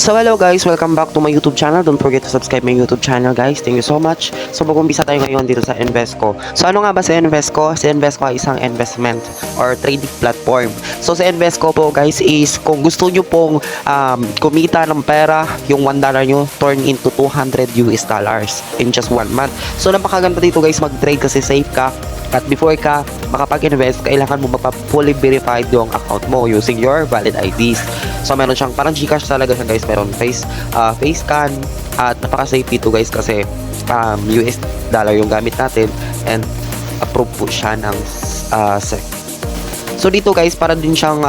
So hello guys, welcome back to my YouTube channel. Don't forget to subscribe my YouTube channel guys. Thank you so much. So mag-umpisa tayo ngayon dito sa Invesco. So ano nga ba sa Invesco? Sa Invesco ay isang investment or trading platform. So sa Invesco po guys is kung gusto nyo pong kumita ng pera, yung $1 nyo turn into $200 in just 1 month. So napakaganda dito guys mag-trade kasi safe ka. At before ka makapag-invest, kailangan mo fully verified yung account mo using your valid IDs. So meron siyang parang GCash talaga siya guys, meron face scan at napaka-safe dito guys kasi US dollar yung gamit natin and approve po siya ng SEC. So dito guys, para din siyang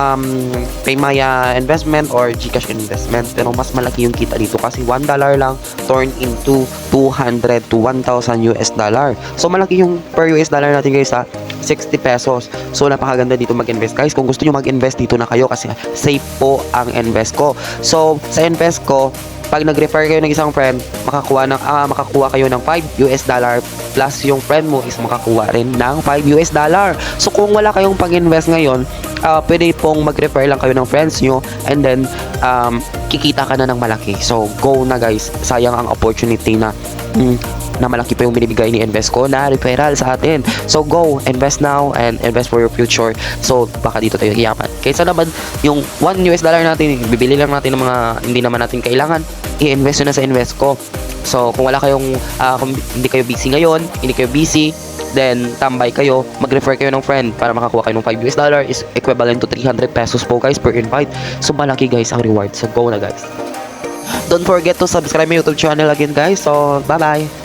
Paymaya investment or GCash investment, pero mas malaki yung kita dito kasi $1 lang turn into 200 to 1,000 US dollar. So malaki yung per US dollar natin guys 60 pesos. So napakaganda dito mag-invest guys. Kung gusto nyo mag-invest dito na kayo kasi safe po ang Invesco. So sa Invesco, pag nag-refer kayo ng isang friend, makakuha kayo ng $5 plus yung friend mo is makakuha rin ng $5 So kung wala kayong pag-invest ngayon, pwede pong mag-refer lang kayo ng friends nyo and then kikita ka na ng malaki. So go na guys. Sayang ang opportunity na malaki pa yung binibigay ni Invesco na referral sa atin. So go, invest now and invest for your future. So baka dito tayo hiyaman. Kaysa naman yung $1 natin, bibili lang natin ng mga hindi naman natin kailangan, i-invest na sa Invesco. So kung wala kayong kung hindi kayo busy ngayon, hindi kayo busy, then tambay kayo, mag-refer kayo ng friend para makakuha kayo ng $5 is equivalent to 300 pesos po guys per invite. So malaki guys ang reward. So go na guys. Don't forget to subscribe my YouTube channel again guys. So bye bye.